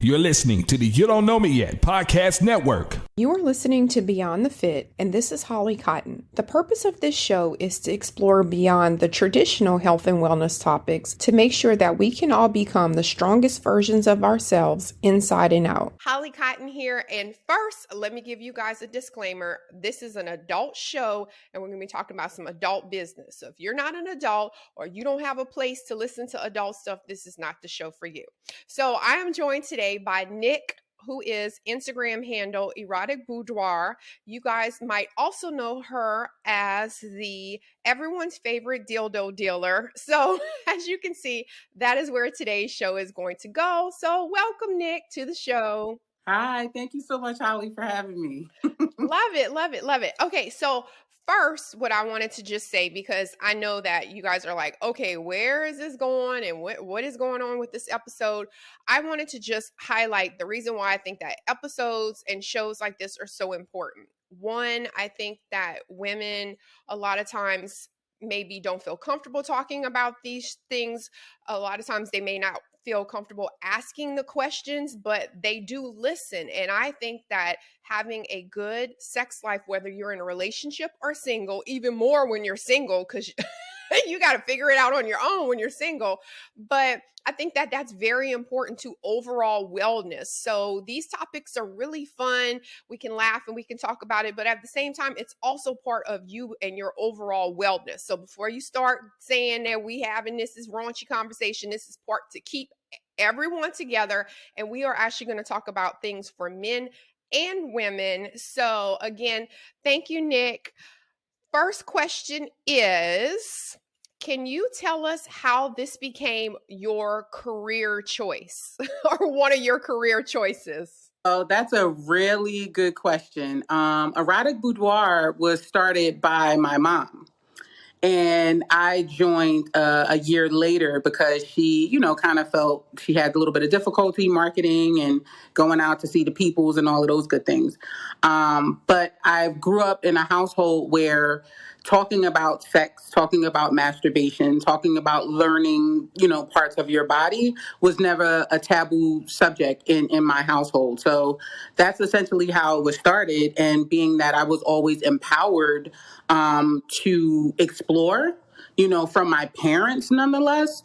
You're listening to the You Don't Know Me Yet podcast network. You are listening to Beyond the Fit, and this is Holly Cotton. The purpose of this show is to explore beyond the traditional health and wellness topics to make sure that we can all become the strongest versions of ourselves inside and out. Holly Cotton here, and first, let me give you guys a disclaimer. This is an adult show, and we're going to be talking about some adult business. So if you're not an adult or you don't have a place to listen to adult stuff, this is not the show for you. So I am joined today by Nick, who is Instagram handle Erotic Boudoir. You guys might also know her as the everyone's favorite dildo dealer. So as you can see, that is where today's show is going to go. So welcome, Nick, to the show. Hi, thank you so much, Holly, for having me. Love it, love it, love it. Okay, so first, what I wanted to just say, because I know that you guys are like, okay, where is this going and what is going on with this episode? I wanted to just highlight the reason why I think that episodes and shows like this are so important. One, I think that women a lot of times maybe don't feel comfortable talking about these things. A lot of times they may not feel comfortable asking the questions, but they do listen. And I think that having a good sex life, whether you're in a relationship or single, even more when you're single, because you got to figure it out on your own when you're single. But I think that that's very important to overall wellness. So these topics are really fun. We can laugh and we can talk about it, but at the same time, it's also part of you and your overall wellness. So before you start saying that we having this is raunchy conversation, this is part to keep everyone together. And we are actually going to talk about things for men and women. So again, thank you, Nick. First question is, can you tell us how this became your career choice or one of your career choices? Oh, that's a really good question. Erotic Boudoir was started by my mom. And I joined a year later because she, kind of felt she had a little bit of difficulty marketing and going out to see the peoples and all of those good things. But I grew up in a household where talking about sex, talking about masturbation, talking about learning, parts of your body was never a taboo subject in my household. So that's essentially how it was started. And being that I was always empowered to explore, from my parents, nonetheless,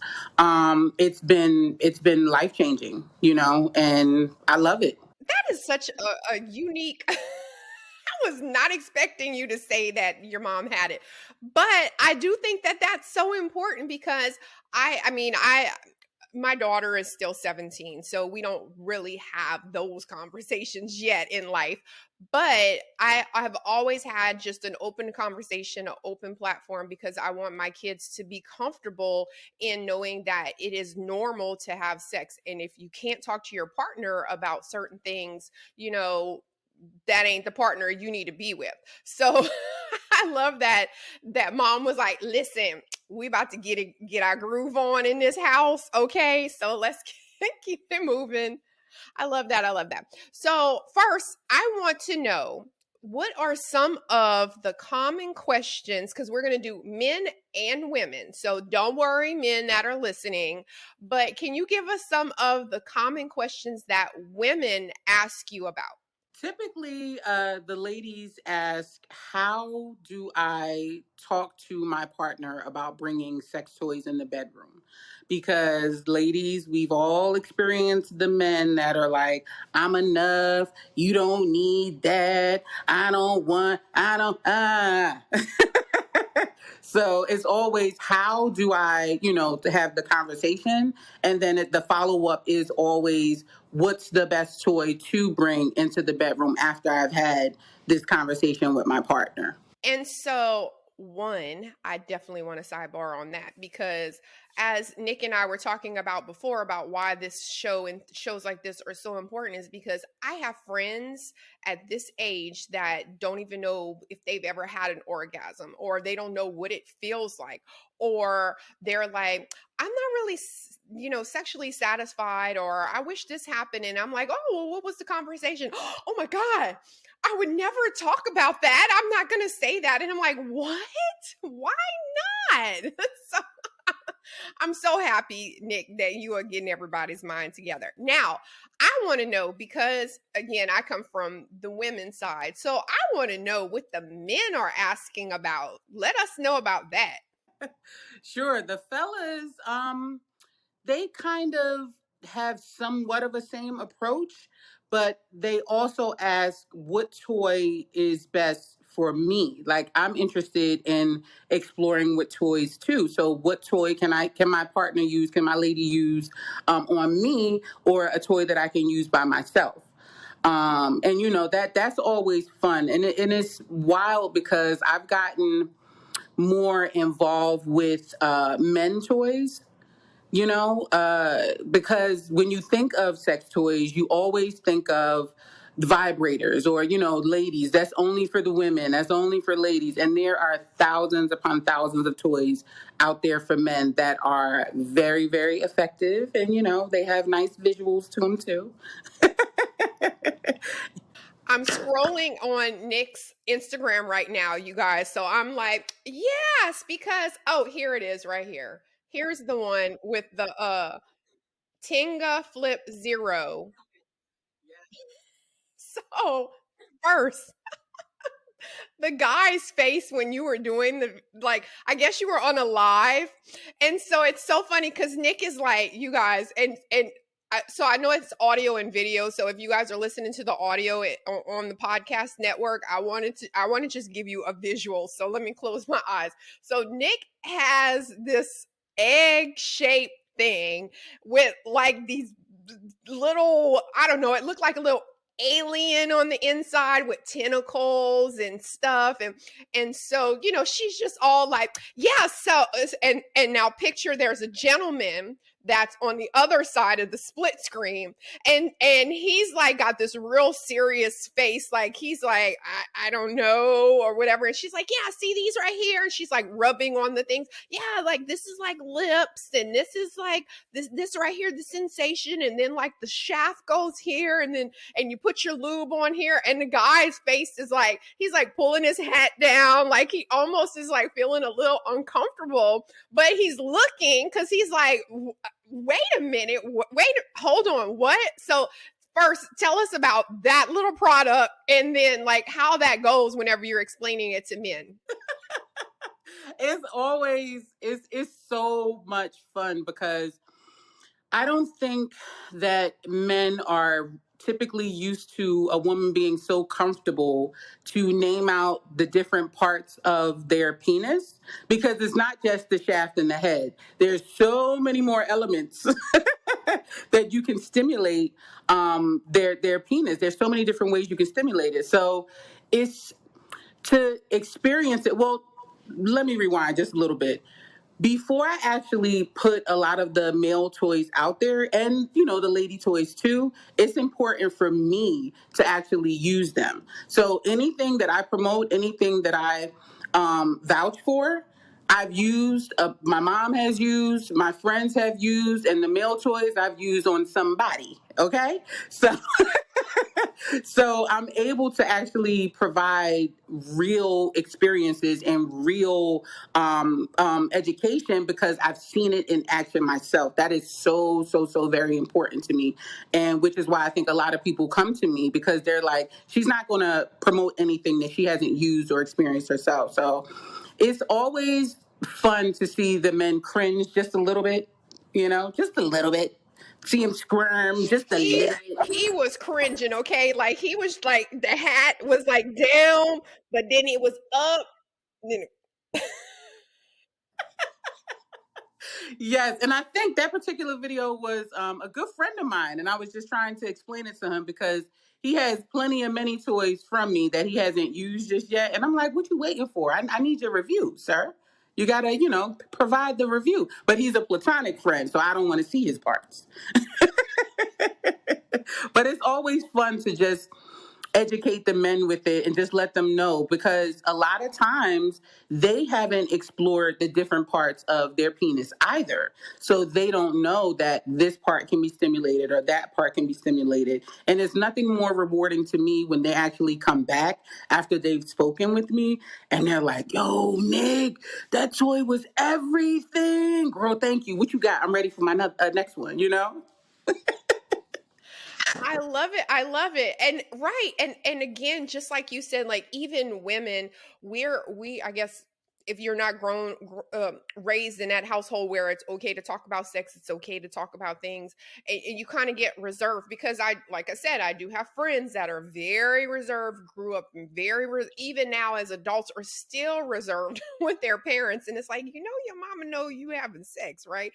it's been life-changing, and I love it. That is such a unique. I was not expecting you to say that your mom had it, but I do think that that's so important because my daughter is still 17, so we don't really have those conversations yet in life. But I have always had just an open conversation, an open platform, because I want my kids to be comfortable in knowing that it is normal to have sex. And if you can't talk to your partner about certain things, that ain't the partner you need to be with. So I love that mom was like, listen, we about to get our groove on in this house. Okay. So let's keep it moving. I love that. I love that. So first, I want to know, what are some of the common questions? Because we're going to do men and women. So don't worry, men that are listening, but can you give us some of the common questions that women ask you about? Typically, the ladies ask, how do I talk to my partner about bringing sex toys in the bedroom? Because ladies, we've all experienced the men that are like, I'm enough, you don't need that, I don't. So it's always, how do I, to have the conversation? And then the follow-up is always, what's the best toy to bring into the bedroom after I've had this conversation with my partner? And so, one, I definitely want to sidebar on that, because as Nick and I were talking about before about why this show and shows like this are so important, is because I have friends at this age that don't even know if they've ever had an orgasm, or they don't know what it feels like, or they're like, I'm not really sexually satisfied, or I wish this happened. And I'm like, oh, well, what was the conversation? Oh my God, I would never talk about that. I'm not going to say that. And I'm like, what? Why not? So I'm so happy, Nick, that you are getting everybody's mind together. Now, I want to know because, again, I come from the women's side. So I want to know what the men are asking about. Let us know about that. Sure. The fellas, they kind of have somewhat of a same approach, but they also ask what toy is best for me. Like I'm interested in exploring with toys too. So what toy can my partner use? Can my lady use on me, or a toy that I can use by myself? And that's always fun, and it's wild because I've gotten more involved with men toys, because when you think of sex toys, you always think of vibrators or, ladies. That's only for the women. That's only for ladies. And there are thousands upon thousands of toys out there for men that are very, very effective. And, they have nice visuals to them too. I'm scrolling on Nick's Instagram right now, you guys. So I'm like, yes, because here it is right here. Here's the one with the Tenga Flip Zero. So first, the guy's face when you were doing I guess you were on a live, and so it's so funny because Nick is like, you guys, so I know it's audio and video. So if you guys are listening to the audio on the podcast network, I want to just give you a visual. So let me close my eyes. So Nick has this egg-shaped thing with like these little, I don't know, it looked like a little alien on the inside with tentacles and stuff, and so she's just all like, yeah. So and now picture there's a gentleman that's on the other side of the split screen, and he's like got this real serious face, like he's like, I don't know or whatever, and she's like, yeah, see these right here, and she's like rubbing on the things, yeah, like this is like lips, and this is like this right here, the sensation, and then like the shaft goes here, and you put your lube on here, and the guy's face is like, he's like pulling his hat down, like he almost is like feeling a little uncomfortable, but he's looking because he's like, wait a minute, hold on, what? So first, tell us about that little product, and then like how that goes whenever you're explaining it to men. It's so much fun because I don't think that men are typically used to a woman being so comfortable to name out the different parts of their penis, because it's not just the shaft and the head. There's so many more elements that you can stimulate their penis. There's so many different ways you can stimulate it. So it's to experience it. Well, let me rewind just a little bit. Before I actually put a lot of the male toys out there, and the lady toys too, it's important for me to actually use them. So anything that I promote, anything that I vouch for, I've used, my mom has used, my friends have used, and the male toys I've used on somebody. Okay, so I'm able to actually provide real experiences and real education because I've seen it in action myself. That is so, so, so very important to me. And which is why I think a lot of people come to me, because they're like, she's not going to promote anything that she hasn't used or experienced herself. So it's always fun to see the men cringe just a little bit, just a little bit. See him squirm just a little bit. He was cringing, okay? Like he was like, the hat was like down, but then it was up. Then Yes, and I think that particular video was a good friend of mine, and I was just trying to explain it to him because he has plenty of many toys from me that he hasn't used just yet, and I'm like, "What you waiting for? I need your review, sir. You gotta, provide the review." But he's a platonic friend, so I don't want to see his parts. But it's always fun to just educate the men with it and just let them know, because a lot of times they haven't explored the different parts of their penis either. So they don't know that this part can be stimulated or that part can be stimulated. And it's nothing more rewarding to me when they actually come back after they've spoken with me and they're like, yo, Nick, that toy was everything. Girl, thank you. What you got? I'm ready for my next one, you know? I love it. I love it. And right. And again, just like you said, like even women, we I guess if you're not raised in that household where it's okay to talk about sex, it's okay to talk about things, and you kind of get reserved, because like I said, I do have friends that are very reserved, grew up even now as adults are still reserved with their parents. And it's like, your mama know you having sex, right?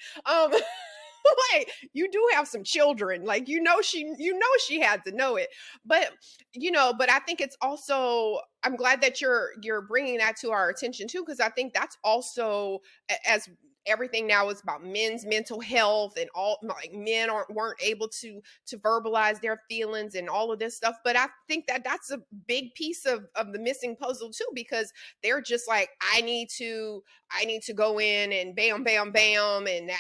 Like, you do have some children, like, she had to know it. But but I think it's also, I'm glad that you're bringing that to our attention too, because I think that's also, as everything now is about men's mental health, and all, like, men weren't able to verbalize their feelings and all of this stuff. But I think that that's a big piece of the missing puzzle too, because they're just like, I need to go in and bam, bam, bam, and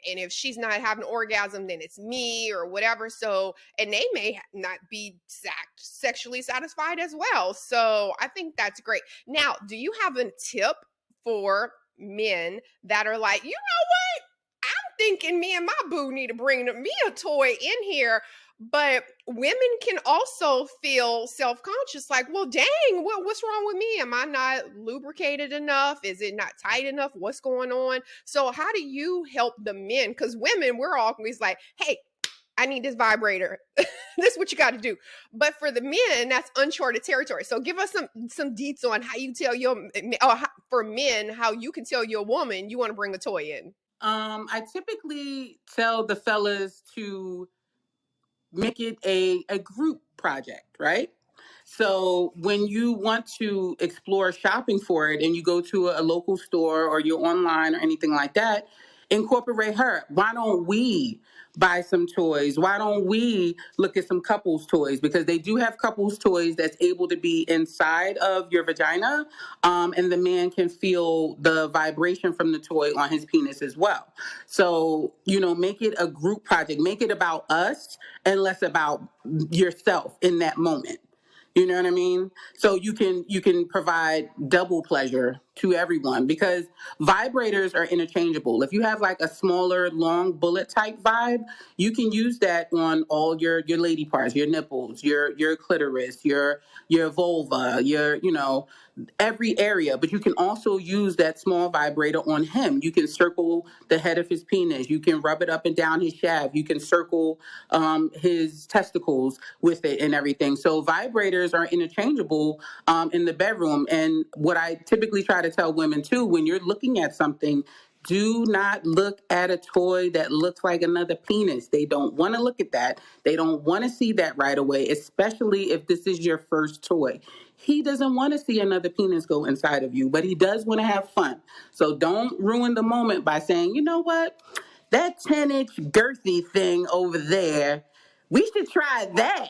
if she's not having an orgasm, then it's me or whatever. So, and they may not be sexually satisfied as well. So I think that's great. Now, do you have a tip for men that are like, you know what? I'm thinking me and my boo need to bring me a toy in here. But women can also feel self-conscious, like, well, dang, what's wrong with me? Am I not lubricated enough? Is it not tight enough? What's going on? So how do you help the men? Because women, we're always like, hey, I need this vibrator. This is what you got to do. But for the men, that's uncharted territory. So give us some deets on how you tell for men, how you can tell your woman you want to bring a toy in. I typically tell the fellas to make it a group project, right? So when you want to explore shopping for it and you go to a local store or you're online or anything like that, incorporate her. Why don't we buy some toys? Why don't we look at some couples toys? Because they do have couples toys that's able to be inside of your vagina, and the man can feel the vibration from the toy on his penis as well. So, make it a group project. Make it about us and less about yourself in that moment. You know what I mean? So you can provide double pleasure to everyone, because vibrators are interchangeable. If you have like a smaller, long bullet type vibe, you can use that on all your lady parts, your nipples, your clitoris, your vulva, your every area. But you can also use that small vibrator on him. You can circle the head of his penis. You can rub it up and down his shaft. You can circle his testicles with it and everything. So vibrators are interchangeable in the bedroom. And what I typically try to tell women too, when you're looking at something, do not look at a toy that looks like another penis. They don't want to look at that. They don't want to see that right away, especially if this is your first toy. He doesn't want to see another penis go inside of you, but he does want to have fun. So don't ruin the moment by saying, you know what? That 10-inch girthy thing over there, we should try that.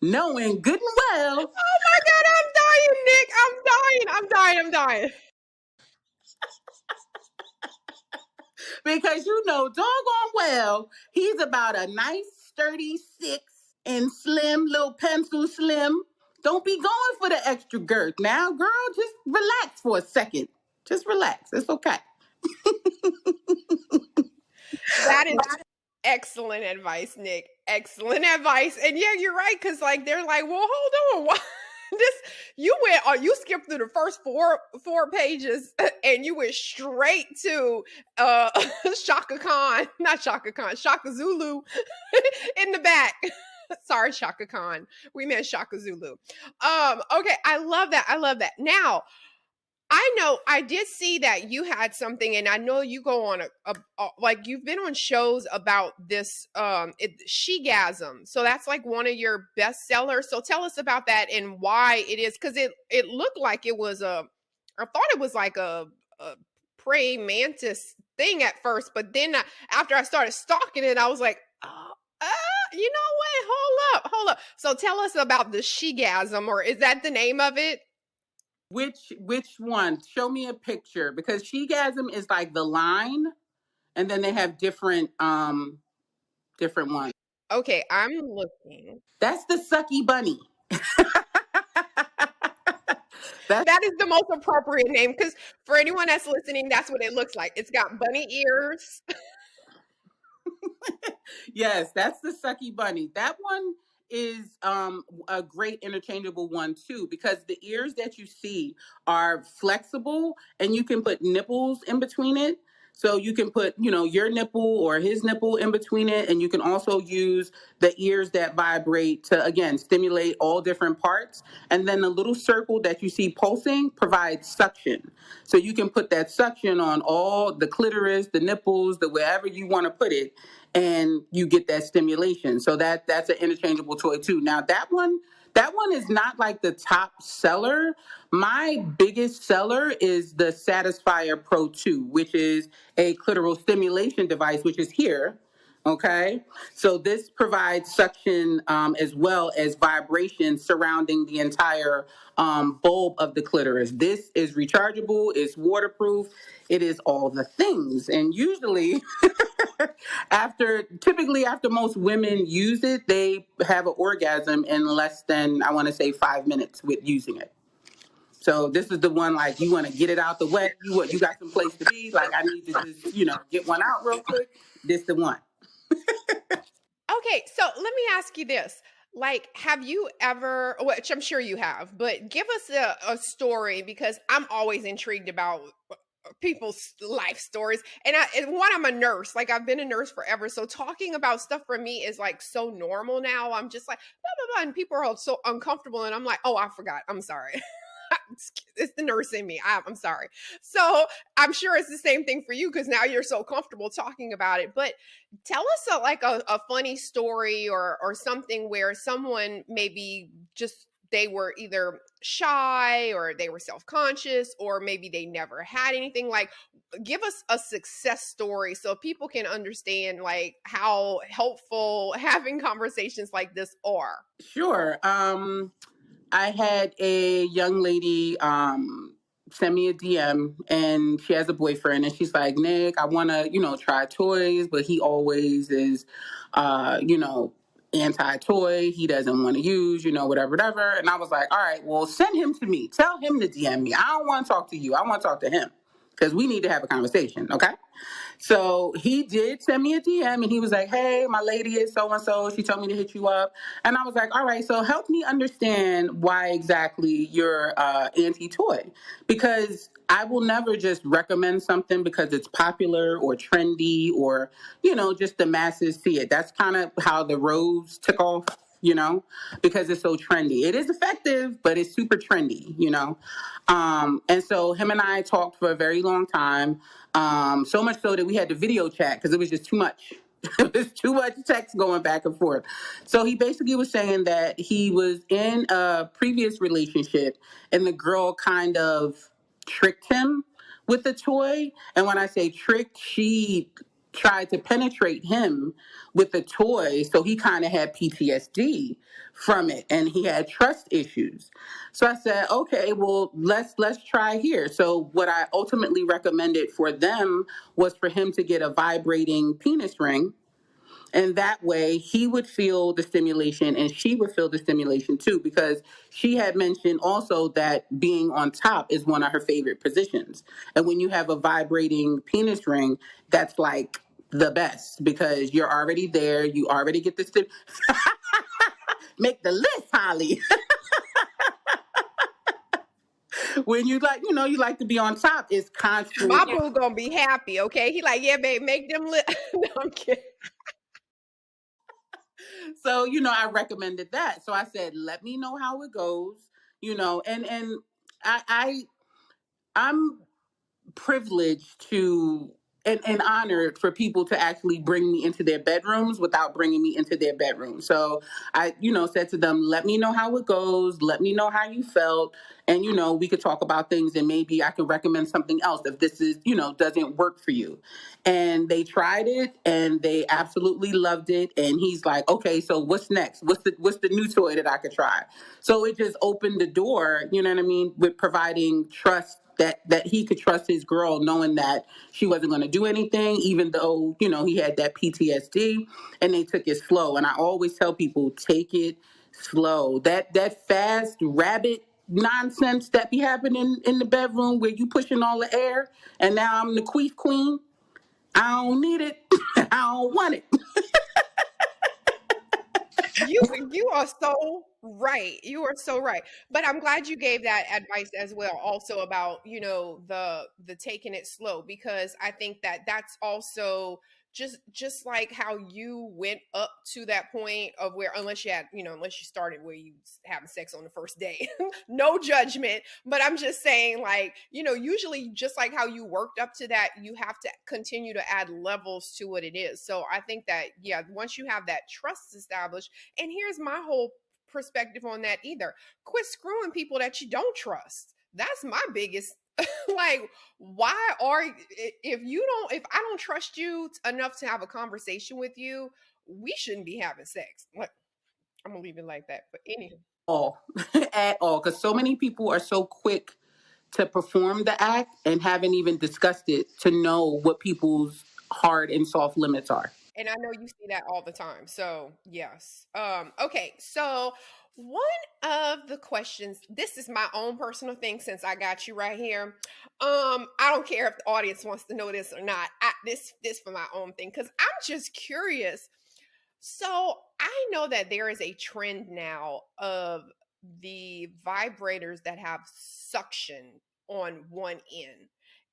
Knowing good and well. Oh my God, I'm dying, Nick. I'm dying. Because doggone well, he's about a nice, sturdy 6 and slim, little pencil slim. Don't be going for the extra girth. Now, girl, just relax for a second. Just relax. It's okay. That is excellent advice, Nick. Excellent advice. And yeah, you're right, because like they're like, well, hold on. You skipped through the first four pages and you went straight to Shaka Khan, not Shaka Khan, Shaka Zulu in the back. Sorry, Shaka Khan. We meant Shaka Zulu. Okay, I love that. Now, I know I did see that you had something, and I know you go on like you've been on shows about this shegasm. So that's like one of your best sellers. So tell us about that and why it is, because it looked like it was I thought it was like a praying mantis thing at first, but then after I started stalking it, I was like, oh, you know what? hold up. So tell us about the shegasm, or is that the name of it? Which one? Show me a picture, because shegasm is like the line, and then they have different ones. Okay, I'm looking. That's the sucky bunny. That's That is the most appropriate name, because for anyone that's listening, that's what it looks like. It's got bunny ears. Yes, that's the sucky bunny. That one is a great interchangeable one too, because the ears that you see are flexible and you can put nipples in between it. So you can put, your nipple or his nipple in between it, and you can also use the ears that vibrate to, again, stimulate all different parts. And then the little circle that you see pulsing provides suction. So you can put that suction on all the clitoris, the nipples, the wherever you want to put it, and you get that stimulation. So that's an interchangeable toy too. Now that one is not like the top seller. My biggest seller is the Satisfier Pro 2, which is a clitoral stimulation device, which is here. Okay, so this provides suction as well as vibration surrounding the entire bulb of the clitoris. This is rechargeable, it's waterproof, it is all the things. And usually, typically after most women use it, they have an orgasm in less than, I want to say, 5 minutes with using it. So this is the one, like, you want to get it out the way. You got some place to be. Like, I need to just, get one out real quick. This the one. Okay, so let me ask you this. Like, have you ever, which I'm sure you have, but give us a story, because I'm always intrigued about people's life stories. And one, I'm a nurse. Like, I've been a nurse forever. So talking about stuff for me is like so normal now. I'm just like, blah, blah, blah. And people are so uncomfortable. And I'm like, oh, I forgot. I'm sorry. It's the nurse in me. I'm sorry. So I'm sure it's the same thing for you, because now you're so comfortable talking about it. But tell us a funny story, or something where someone maybe just, they were either shy, or they were self-conscious, or maybe they never had anything. Like, give us a success story so people can understand like how helpful having conversations like this are. Sure. I had a young lady send me a DM, and she has a boyfriend, and she's like, Nick, I want to, try toys, but he always is, anti-toy. He doesn't want to use, whatever. And I was like, all right, well, send him to me. Tell him to DM me. I don't want to talk to you. I want to talk to him, because we need to have a conversation. Okay. So he did send me a DM, and he was like, hey, my lady is so-and-so. She told me to hit you up. And I was like, all right, so help me understand why exactly you're anti-toy. Because I will never just recommend something because it's popular or trendy, or, just the masses see it. That's kind of how the robes took off, because it's so trendy. It is effective, but it's super trendy, And so him and I talked for a very long time. So much so that we had to video chat because it was just too much. It was too much text going back and forth. So he basically was saying that he was in a previous relationship, and the girl kind of tricked him with the toy. And when I say tricked, she tried to penetrate him with the toy. So he kind of had PTSD from it, and he had trust issues. So I said, okay, well, let's try here. So what I ultimately recommended for them was for him to get a vibrating penis ring. And that way he would feel the stimulation and she would feel the stimulation too, because she had mentioned also that being on top is one of her favorite positions. And when you have a vibrating penis ring, that's like the best, because you're already there. You already get the make the list, Holly. When you like, you like to be on top, it's constantly. My boo gonna be happy, okay? He like, yeah, babe, make them no, I'm kidding. So, I recommended that. So I said, let me know how it goes, and I'm privileged to and honored for people to actually bring me into their bedrooms without bringing me into their bedroom. So I, said to them, let me know how it goes. Let me know how you felt. And, we could talk about things and maybe I could recommend something else if this is, doesn't work for you. And they tried it and they absolutely loved it. And he's like, okay, so what's next? What's the new toy that I could try? So it just opened the door, you know what I mean, with providing trust that he could trust his girl knowing that she wasn't going to do anything, even though, he had that PTSD, and they took it slow. And I always tell people, take it slow. That fast rabbit nonsense that be happening in the bedroom where you pushing all the air and now I'm the queen. I don't need it. I don't want it. You are so right. You are so right. But I'm glad you gave that advice as well, also about, the taking it slow, because I think that that's also just like how you went up to that point of where, unless you started where you having sex on the first day, no judgment. But I'm just saying, like, usually just like how you worked up to that, you have to continue to add levels to what it is. So I think that, yeah, once you have that trust established, and here's my whole perspective on that either. Quit screwing people that you don't trust. That's my biggest like, why are if I don't trust you enough to have a conversation with you, we shouldn't be having sex. Like, I'm gonna leave it like that. But anyway. All at all, because so many people are so quick to perform the act and haven't even discussed it to know what people's hard and soft limits are. And I know you see that all the time. So, yes. Okay. So, one of the questions, this is my own personal thing since I got you right here. I don't care if the audience wants to know this or not. This for my own thing, cuz I'm just curious. So, I know that there is a trend now of the vibrators that have suction on one end.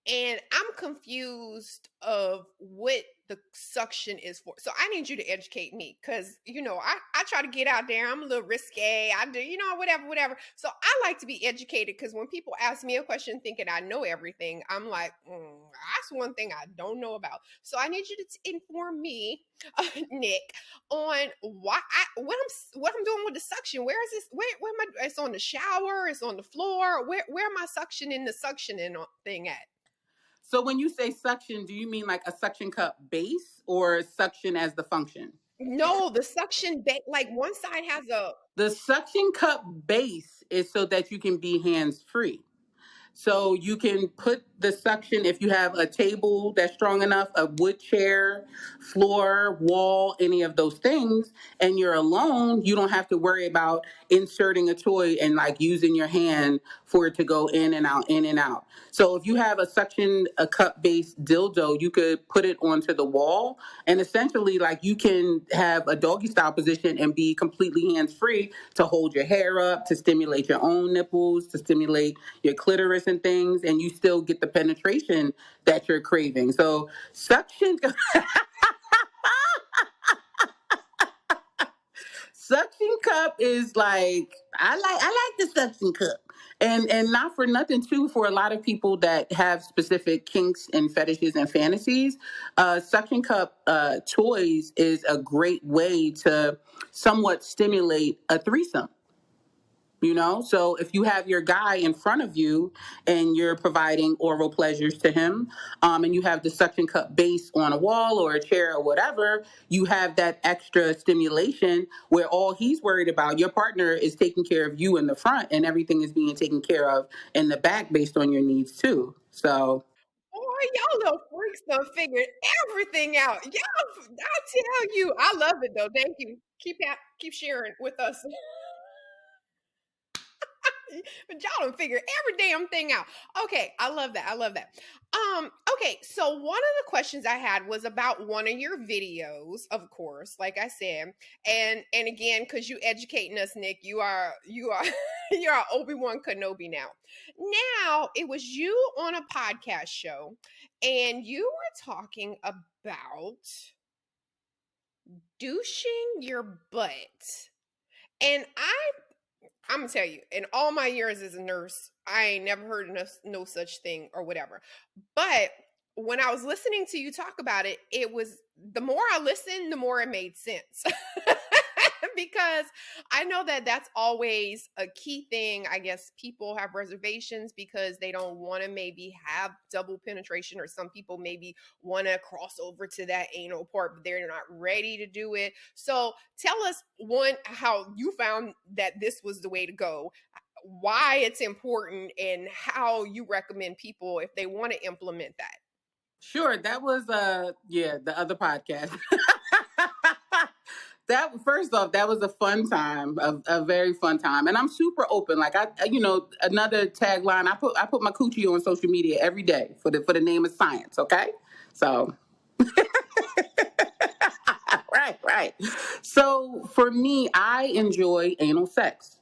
And I'm confused of what the suction is for. So I need you to educate me, because I try to get out there. I'm a little risque. I do, whatever. So I like to be educated, because when people ask me a question thinking I know everything, I'm like, that's one thing I don't know about. So I need you to inform me, Nick, on what I'm doing with the suction. Where is this? Where am I? It's on the shower. It's on the floor. Where am I suctioning the suctioning thing at? So when you say suction, do you mean like a suction cup base or suction as the function? No, the suction like one side has a. The suction cup base is so that you can be hands free. So you can put the suction, if you have a table that's strong enough, a wood chair, floor, wall, any of those things, and you're alone, you don't have to worry about inserting a toy and like using your hand for it to go in and out, in and out. So if you have a cup based dildo, you could put it onto the wall and essentially like you can have a doggy style position and be completely hands free to hold your hair up, to stimulate your own nipples, to stimulate your clitoris and things, and you still get the penetration that you're craving. So suction suction cup is like I like the suction cup. And not for nothing too, for a lot of people that have specific kinks and fetishes and fantasies, suction cup toys is a great way to somewhat stimulate a threesome. So if you have your guy in front of you and you're providing oral pleasures to him, and you have the suction cup base on a wall or a chair or whatever, you have that extra stimulation where all he's worried about, your partner is taking care of you in the front and everything is being taken care of in the back based on your needs too. So Boy, y'all little freaks done figured everything out. Y'all, I tell you, I love it though. Thank you. Keep sharing with us. But y'all don't figure every damn thing out. Okay, I love that. I love that. Okay, so one of the questions I had was about one of your videos, of course, like I said. And again, because you educating us, Nick, you are you're Obi-Wan Kenobi now. Now, it was you on a podcast show, and you were talking about douching your butt. And I'm gonna tell you, in all my years as a nurse, I ain't never heard of no such thing or whatever. But when I was listening to you talk about it, it was the more I listened, the more it made sense. Because I know that that's always a key thing. I guess people have reservations because they don't want to maybe have double penetration, or some people maybe want to cross over to that anal part, but they're not ready to do it. So tell us, one, how you found that this was the way to go, why it's important, and how you recommend people if they want to implement that. Sure, that was the other podcast. That, first off, that was a fun time, a very fun time, and I'm super open. Like, another tagline. I put my coochie on social media every day for the name of science. Okay, so right. So for me, I enjoy anal sex,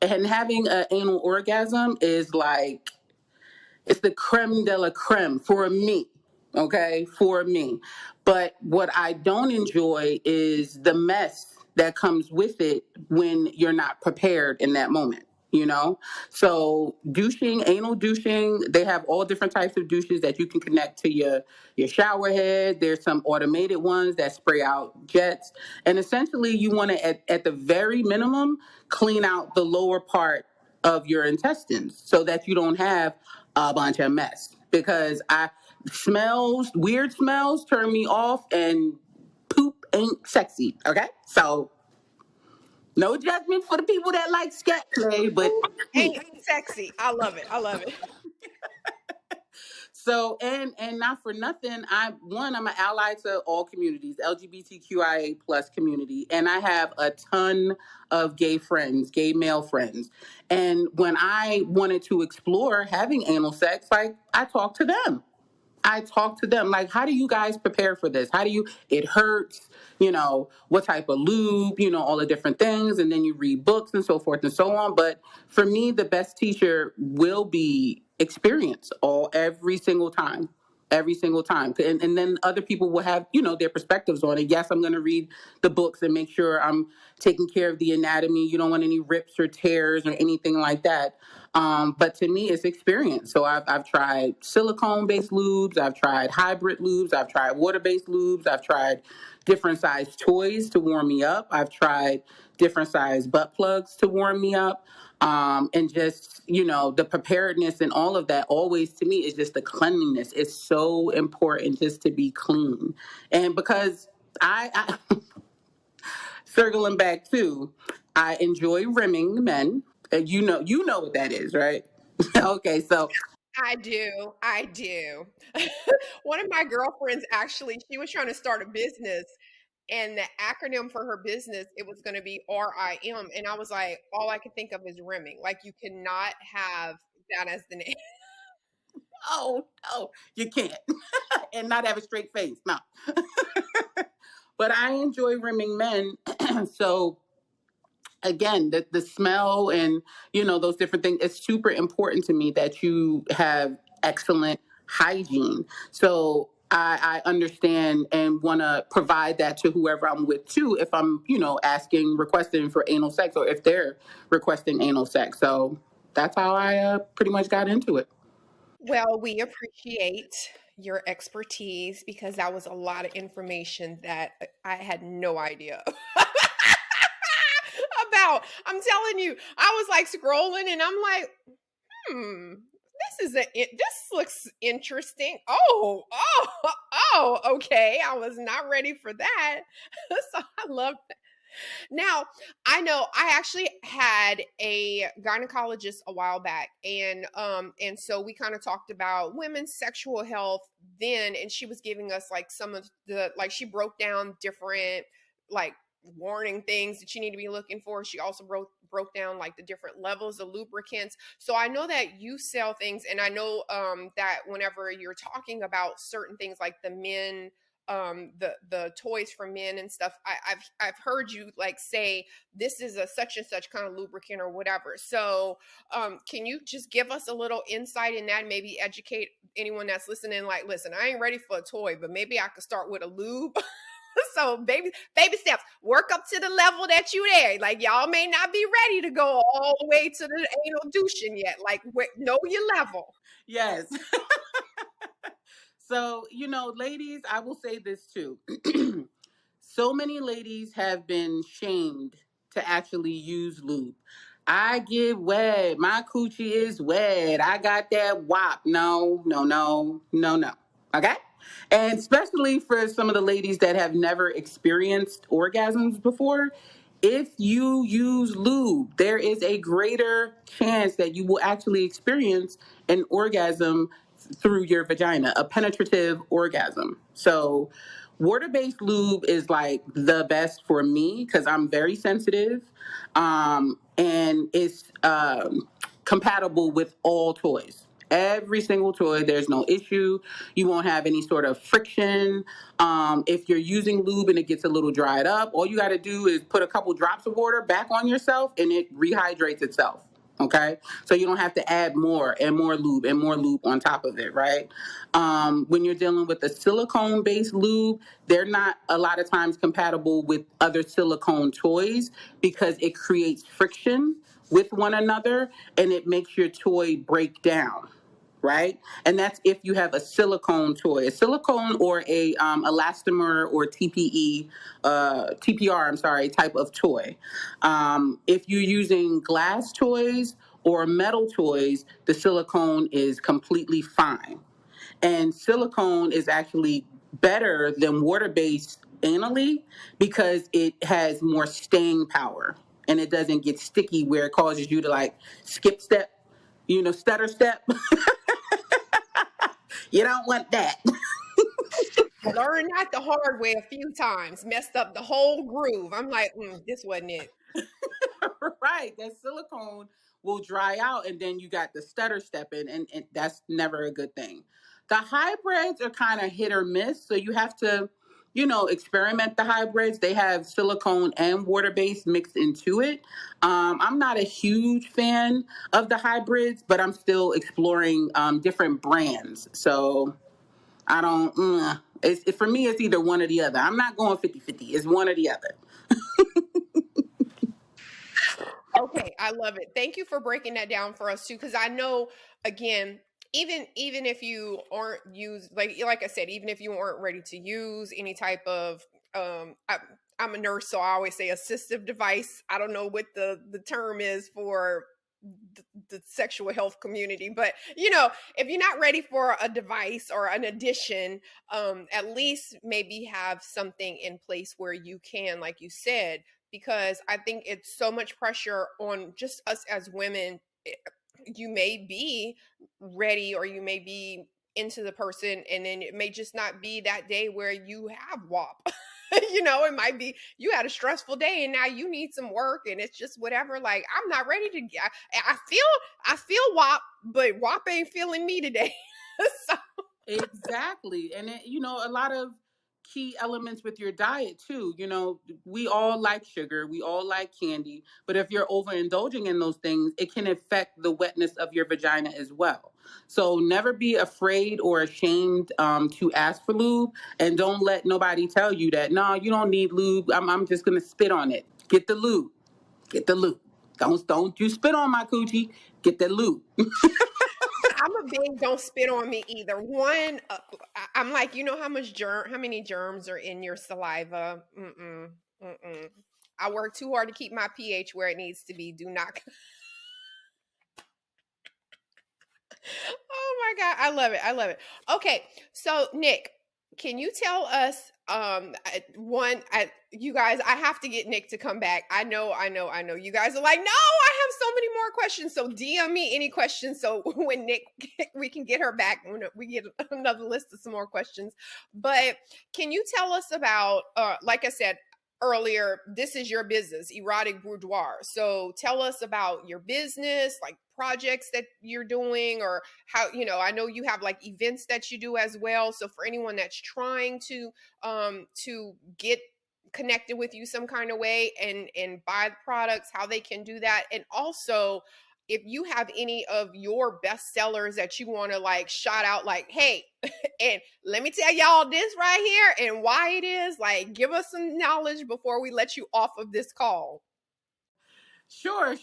and having an anal orgasm is like, it's the creme de la creme for me. Okay, for me. But what I don't enjoy is the mess that comes with it when you're not prepared in that moment. You know, so douching, anal douching, they have all different types of douches that you can connect to your shower head. There's some automated ones that spray out jets, and essentially you want to, at the very minimum, clean out the lower part of your intestines so that you don't have a bunch of mess. Because weird smells turn me off, and poop ain't sexy. Okay, so no judgment for the people that like scat play, but Ain't sexy. I love it. I love it. so, and not for nothing, I'm an ally to all communities, LGBTQIA plus community, and I have a ton of gay friends, gay male friends. And when I wanted to explore having anal sex, like, I talked to them. I talk to them like, how do you guys prepare for this? It hurts, what type of lube, all the different things. And then you read books and so forth and so on. But for me, the best teacher will be experience, every single time. Every single time. And then other people will have, their perspectives on it. Yes, I'm going to read the books and make sure I'm taking care of the anatomy. You don't want any rips or tears or anything like that. But to me, it's experience. So I've tried silicone-based lubes. I've tried hybrid lubes. I've tried water-based lubes. I've tried different size toys to warm me up. I've tried different size butt plugs to warm me up. And just, the preparedness and all of that always, to me, is just the cleanliness. It's so important just to be clean. And because I circling back too, I enjoy rimming men. You know what that is, right? Okay, so I do. I do. One of my girlfriends, actually, she was trying to start a business, and the acronym for her business, it was going to be RIM. And I was like, all I could think of is rimming. Like, you cannot have that as the name. oh no, you can't, and not have a straight face. No, but I enjoy rimming men. So again, the smell and those different things, it's super important to me that you have excellent hygiene. So I understand and want to provide that to whoever I'm with too, if I'm requesting for anal sex, or if they're requesting anal sex. So that's how I pretty much got into it. Well, we appreciate your expertise, because that was a lot of information that I had no idea about. I'm telling you, I was like scrolling and I'm like, this looks interesting. Okay. I was not ready for that. So I love that. Now, I know I actually had a gynecologist a while back, and so we kind of talked about women's sexual health then, and she was giving us like some of the, like, she broke down different, like, warning things that you need to be looking for. She also broke down like the different levels of lubricants. So I know that you sell things, and I know that whenever you're talking about certain things like the men, the toys for men and stuff, I've heard you like say this is a such and such kind of lubricant or whatever. So can you just give us a little insight in that, maybe educate anyone that's listening, like, listen, I ain't ready for a toy, but maybe I could start with a lube. So baby steps, work up to the level that you there. Like, y'all may not be ready to go all the way to the anal douching yet. Like, know your level. Yes. So, ladies, I will say this too. So many ladies have been shamed to actually use lube. I get wet. My coochie is wet. I got that wop. No, no, no, no, no. Okay? And especially for some of the ladies that have never experienced orgasms before, if you use lube, there is a greater chance that you will actually experience an orgasm through your vagina, a penetrative orgasm. So, water based lube is like the best for me because I'm very sensitive, and it's compatible with all toys. Every single toy, there's no issue. You won't have any sort of friction. If you're using lube and it gets a little dried up, all you got to do is put a couple drops of water back on yourself and it rehydrates itself. Okay, so you don't have to add more and more lube and more lube on top of it, right? When you're dealing with a silicone based lube, they're not a lot of times compatible with other silicone toys because it creates friction with one another and it makes your toy break down, right? And that's if you have a silicone toy, a silicone or a elastomer or TPR, I'm sorry, type of toy. If you're using glass toys or metal toys, the silicone is completely fine. And silicone is actually better than water-based anally because it has more staying power and it doesn't get sticky where it causes you to like skip step, stutter step. You don't want that. Learned that the hard way a few times, messed up the whole groove. I'm like, this wasn't it. Right. That silicone will dry out and then you got the stutter stepping and that's never a good thing. The hybrids are kind of hit or miss. So you have to, experiment the hybrids. They have silicone and water based mixed into it. I'm not a huge fan of the hybrids, but I'm still exploring different brands. So I don't, for me, it's either one or the other. I'm not going 50-50. It's one or the other. Okay, I love it. Thank you for breaking that down for us too, because I know, again, even if you aren't used, like I said, even if you aren't ready to use any type of I'm a nurse, so I always say assistive device. I don't know what the term is for the sexual health community, but if you're not ready for a device or an addition, at least maybe have something in place where you can, like you said, because I think it's so much pressure on just us as women. You may be ready or you may be into the person, and then it may just not be that day where you have WAP. It might be you had a stressful day and now you need some work and it's just whatever. Like, I'm not ready to get, I feel WAP, but WAP ain't feeling me today. So Exactly. And a lot of key elements with your diet too. We all like sugar, we all like candy, but if you're overindulging in those things, it can affect the wetness of your vagina as well. So never be afraid or ashamed to ask for lube, and don't let nobody tell you that, no, you don't need lube. I'm just going to spit on it. Get the lube. Get the lube. Don't you spit on my coochie. Get the lube. I'm a big don't spit on me either. One, I'm like, how many germs are in your saliva? Mm-mm, mm-mm. I work too hard to keep my pH where it needs to be. Do not. Oh my God. I love it. I love it. Okay. So, Nick, can you tell us you guys, I have to get Nick to come back. I know. You guys are like, no, I have so many more questions. So DM me any questions. So when Nick, we can get her back when we get another list of some more questions. But can you tell us about, like I said earlier, this is your business, Erotic Boudoir. So tell us about your business, like projects that you're doing, or how, I know you have like events that you do as well. So for anyone that's trying to get connected with you some kind of way and buy the products, how they can do that. And also, if you have any of your best sellers that you want to like shout out, like, hey, and let me tell y'all this right here and why it is, like, give us some knowledge before we let you off of this call. Sure.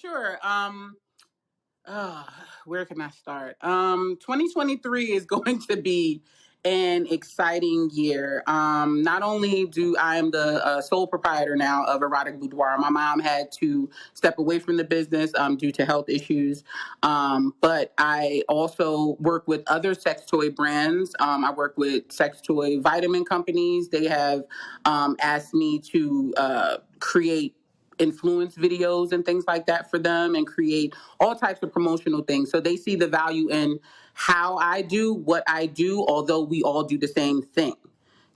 Where can I start? 2023 is going to be and exciting year. Not only do I am the sole proprietor now of Erotic Boudoir. My mom had to step away from the business due to health issues, but I also work with other sex toy brands. I work with sex toy vitamin companies. They have asked me to create influence videos and things like that for them and create all types of promotional things. So they see the value in how I do what I do, although we all do the same thing,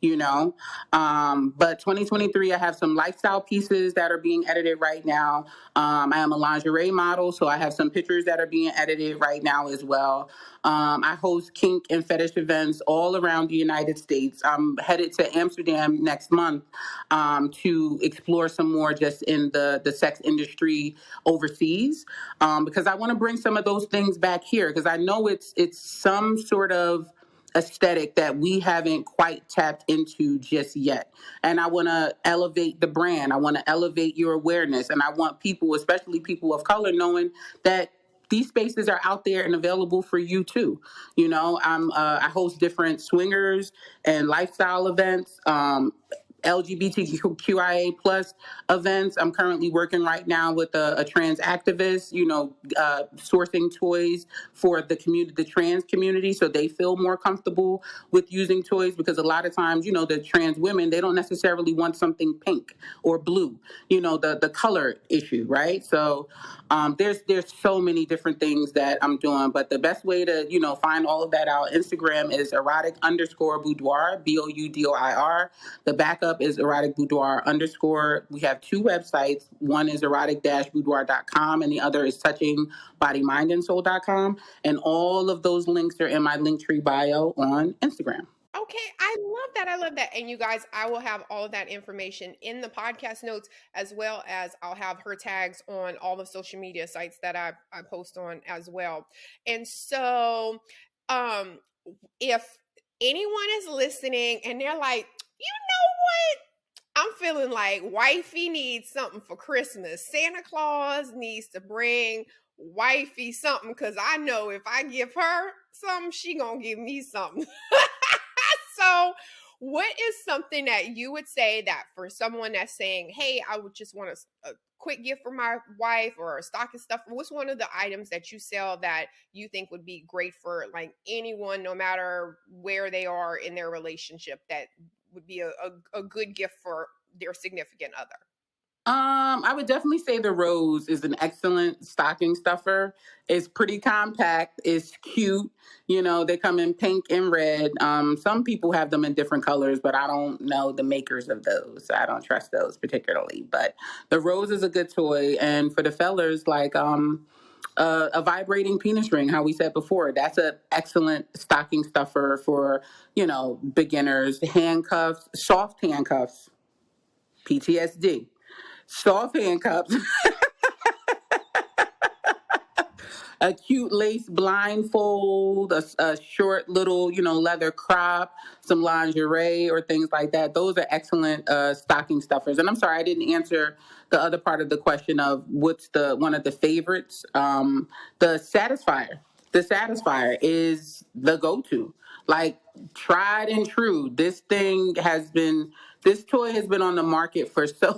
you know. But 2023, I have some lifestyle pieces that are being edited right now. I am a lingerie model, so I have some pictures that are being edited right now as well. I host kink and fetish events all around the United States. I'm headed to Amsterdam next month to explore some more just in the sex industry overseas, because I want to bring some of those things back here, because I know it's some sort of aesthetic that we haven't quite tapped into just yet. And I want to elevate the brand. I want to elevate your awareness. And I want people, especially people of color, knowing that these spaces are out there and available for you too. You know, I host different swingers and lifestyle events. LGBTQIA plus events. I'm currently working right now with a trans activist, sourcing toys for the community, the trans community, so they feel more comfortable with using toys, because a lot of times, the trans women, they don't necessarily want something pink or blue, the color issue, right? So there's so many different things that I'm doing, but the best way to, find all of that out, Instagram is erotic_boudoir, BOUDOIR. The backup is erotic boudoir _. We have two websites. One is erotic-boudoir.com and the other is touchingbodymindsandsoul.com. And all of those links are in my Linktree bio on Instagram. Okay, I love that. I love that. And you guys, I will have all of that information in the podcast notes, as well as I'll have her tags on all the social media sites that I post on as well. And so if anyone is listening and they're like, you know what? I'm feeling like wifey needs something for Christmas. Santa Claus needs to bring wifey something, because I know if I give her something, she gonna give me something. So what is something that you would say that for someone that's saying, hey, I would just want a quick gift for my wife or a stocking stuff? What's one of the items that you sell that you think would be great for like anyone, no matter where they are in their relationship, that would be a good gift for their significant other? I would definitely say the rose is an excellent stocking stuffer. It's pretty compact. It's cute. They come in pink and red. Some people have them in different colors, but I don't know the makers of those. So I don't trust those particularly. But the rose is a good toy. And for the fellers, like a vibrating penis ring, how we said before, that's an excellent stocking stuffer for, beginners. Handcuffs, soft handcuffs, PTSD. Soft handcuffs, a cute lace blindfold, a short little, leather crop, some lingerie or things like that. Those are excellent stocking stuffers. And I'm sorry, I didn't answer the other part of the question of what's one of the favorites. The Satisfier. The Satisfier is the go-to. Like, tried and true. This toy has been on the market for so...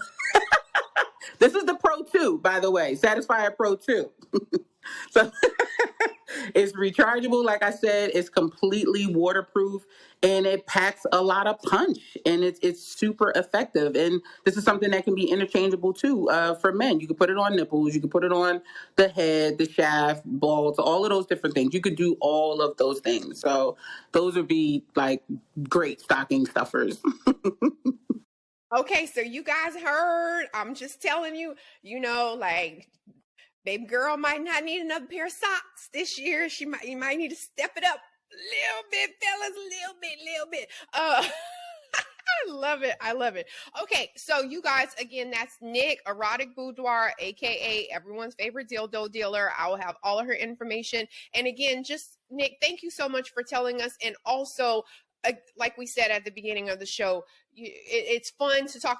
This is the Pro 2, by the way, Satisfier Pro 2. So it's rechargeable. Like I said, it's completely waterproof and it packs a lot of punch, and it's super effective. And this is something that can be interchangeable too for men. You can put it on nipples. You can put it on the head, the shaft, balls, all of those different things. You could do all of those things. So those would be like great stocking stuffers. Okay, so you guys heard, I'm just telling you, like baby girl might not need another pair of socks this year. You might need to step it up a little bit, fellas, a little bit. I love it. I love it. Okay, so you guys, again, that's Nick, Erotic Boudoir, aka everyone's favorite dildo dealer. I will have all of her information. And again, just Nick, thank you so much for telling us. And also, like we said at the beginning of the show, it's fun to talk